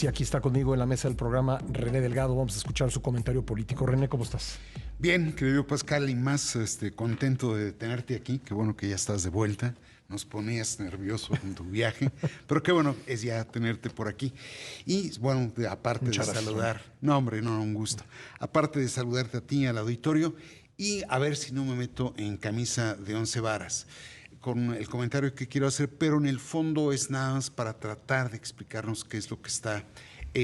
Sí, aquí está conmigo en la mesa del programa René Delgado. Vamos a escuchar su comentario político. René, ¿cómo estás? Bien, querido Pascal, y más contento de tenerte aquí. Qué bueno que ya estás de vuelta. Nos ponías nervioso en tu viaje, pero qué bueno es ya tenerte por aquí. Y bueno, aparte de Muchas gracias, René. saludar, no hombre, no, un gusto. Aparte de saludarte a ti, al auditorio, y a ver si no me meto en camisa de 11 varas con el comentario que quiero hacer, pero en el fondo es nada más para tratar de explicarnos qué es lo que está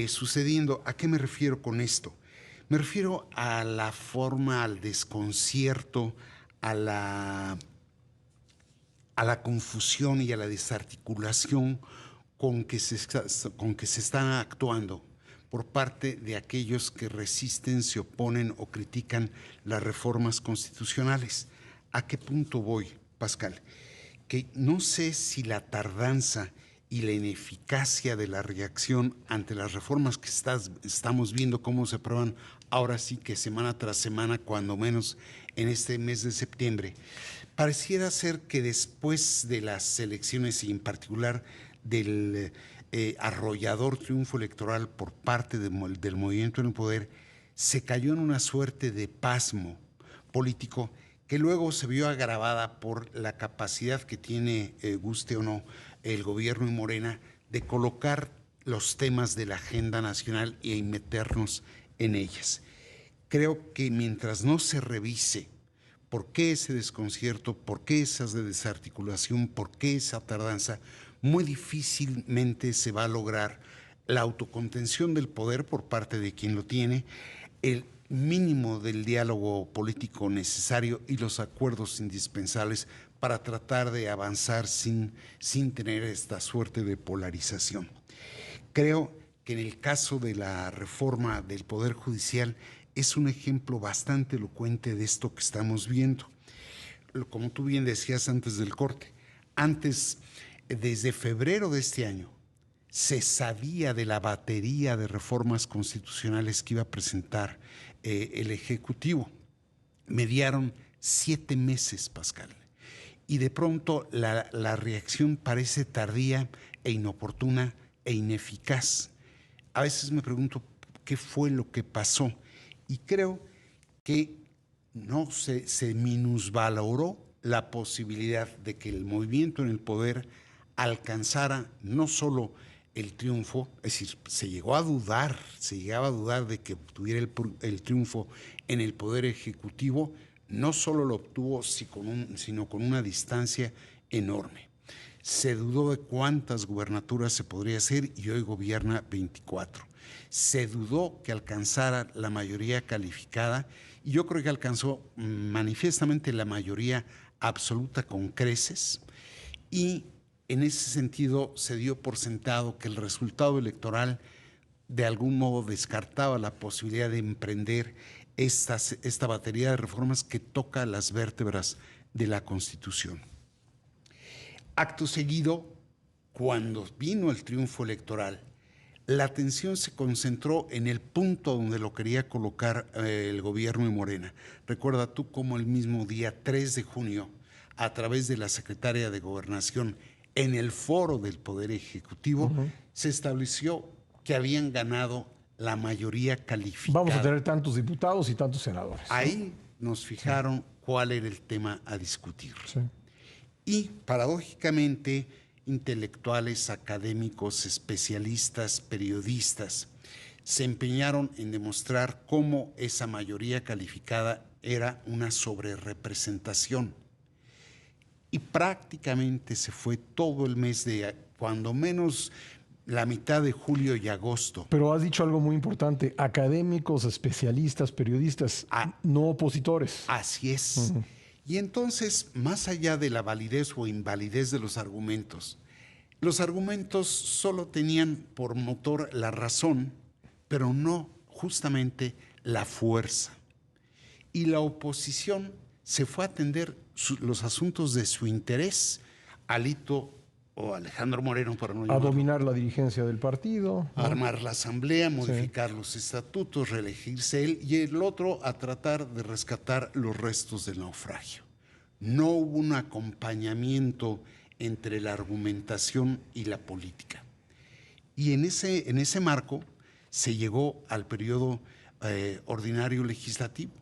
sucediendo. ¿A qué me refiero con esto? Me refiero a la forma, al desconcierto, a la confusión y a la desarticulación con que se están actuando por parte de aquellos que resisten, se oponen o critican las reformas constitucionales. ¿A qué punto voy, Pascal? Que no sé si la tardanza y la ineficacia de la reacción ante las reformas que estamos viendo cómo se aprueban ahora sí que semana tras semana, cuando menos en este mes de septiembre, pareciera ser que después de las elecciones y en particular del arrollador triunfo electoral por parte del movimiento en el poder, se cayó en una suerte de pasmo político que luego se vio agravada por la capacidad que tiene, guste o no, el gobierno y Morena de colocar los temas de la agenda nacional y meternos en ellas. Creo que mientras no se revise por qué ese desconcierto, por qué esa desarticulación, por qué esa tardanza, muy difícilmente se va a lograr la autocontención del poder por parte de quien lo tiene, el mínimo del diálogo político necesario y los acuerdos indispensables para tratar de avanzar sin tener esta suerte de polarización. Creo que en el caso de la reforma del Poder Judicial es un ejemplo bastante elocuente de esto que estamos viendo. Como tú bien decías antes del corte, desde febrero de este año, se sabía de la batería de reformas constitucionales que iba a presentar el Ejecutivo. Mediaron 7 meses, Pascal. Y de pronto la reacción parece tardía e inoportuna e ineficaz. A veces me pregunto qué fue lo que pasó. Y creo que no se minusvaloró la posibilidad de que el movimiento en el poder alcanzara no solo el triunfo, es decir, se llegaba a dudar de que obtuviera el triunfo en el Poder Ejecutivo, no solo lo obtuvo, sino con una distancia enorme. Se dudó de cuántas gubernaturas se podría hacer y hoy gobierna 24. Se dudó que alcanzara la mayoría calificada y yo creo que alcanzó manifiestamente la mayoría absoluta con creces y en ese sentido se dio por sentado que el resultado electoral de algún modo descartaba la posibilidad de emprender esta batería de reformas que toca las vértebras de la Constitución. Acto seguido, cuando vino el triunfo electoral, la atención se concentró en el punto donde lo quería colocar el gobierno de Morena. Recuerda tú cómo el mismo día 3 de junio, a través de la secretaria de Gobernación, en el foro del Poder Ejecutivo, se estableció que habían ganado la mayoría calificada. Vamos a tener tantos diputados y tantos senadores. Ahí nos fijaron cuál era el tema a discutir. Sí. Y paradójicamente, intelectuales, académicos, especialistas, periodistas, se empeñaron en demostrar cómo esa mayoría calificada era una sobrerepresentación. Y prácticamente se fue todo el mes de, cuando menos, la mitad de julio y agosto. Pero has dicho algo muy importante, académicos, especialistas, periodistas, no opositores. Así es. Y entonces, más allá de la validez o invalidez de los argumentos solo tenían por motor la razón, pero no justamente la fuerza. Y la oposición se fue a atender los asuntos de su interés, Alito o Alejandro Moreno, para no llamarlo, a dominar la dirigencia del partido, ¿no? Armar la asamblea, modificar los estatutos, reelegirse él, y el otro a tratar de rescatar los restos del naufragio. No hubo un acompañamiento entre la argumentación y la política. Y en ese marco se llegó al periodo ordinario legislativo.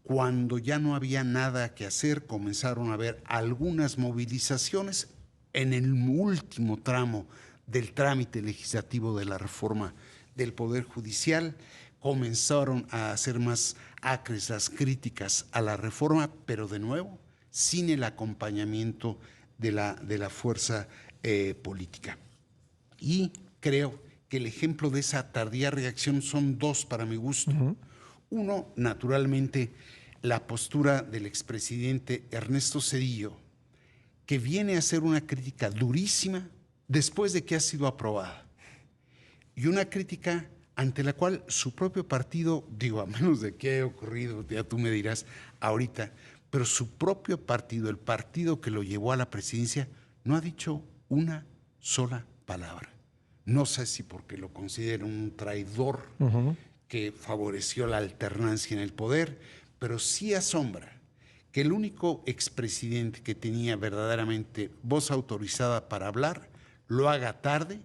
Cuando ya no había nada que hacer, comenzaron a haber algunas movilizaciones en el último tramo del trámite legislativo de la reforma del Poder Judicial. Comenzaron a hacer más acres las críticas a la reforma, pero de nuevo, sin el acompañamiento de la fuerza política. Y creo que el ejemplo de esa tardía reacción son dos para mi gusto. Uno, naturalmente, la postura del expresidente Ernesto Zedillo, que viene a hacer una crítica durísima después de que ha sido aprobada. Y una crítica ante la cual su propio partido, digo, a menos de que haya ocurrido, ya tú me dirás ahorita, pero su propio partido, el partido que lo llevó a la presidencia, no ha dicho una sola palabra. No sé si porque lo considera un traidor que favoreció la alternancia en el poder, pero sí asombra que el único expresidente que tenía verdaderamente voz autorizada para hablar lo haga tarde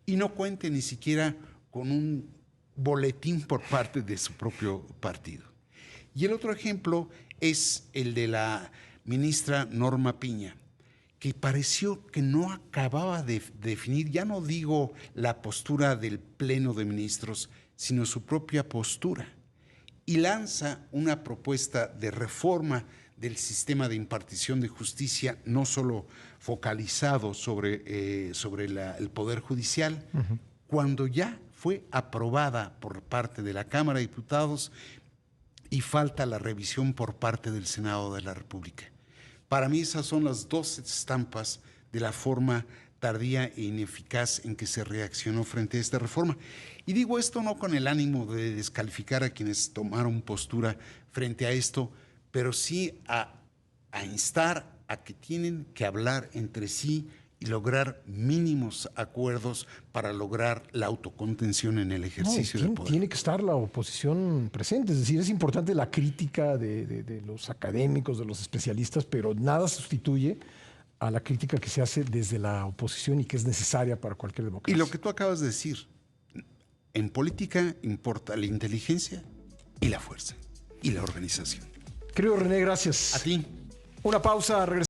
y no cuente ni siquiera con un boletín por parte de su propio partido. Y el otro ejemplo es el de la ministra Norma Piña, que pareció que no acababa de definir, ya no digo la postura del Pleno de Ministros, sino su propia postura, y lanza una propuesta de reforma del sistema de impartición de justicia, no solo focalizado sobre el Poder Judicial, cuando ya fue aprobada por parte de la Cámara de Diputados y falta la revisión por parte del Senado de la República. Para mí esas son las dos estampas de la forma tardía e ineficaz en que se reaccionó frente a esta reforma. Y digo esto no con el ánimo de descalificar a quienes tomaron postura frente a esto, pero sí a instar a que tienen que hablar entre sí y lograr mínimos acuerdos para lograr la autocontención en el ejercicio del poder. Tiene que estar la oposición presente, es decir, es importante la crítica de los académicos, de los especialistas, pero nada sustituye a la crítica que se hace desde la oposición y que es necesaria para cualquier democracia. Y lo que tú acabas de decir, en política importa la inteligencia y la fuerza y la organización. Querido René, gracias. A ti. Una pausa, regresamos.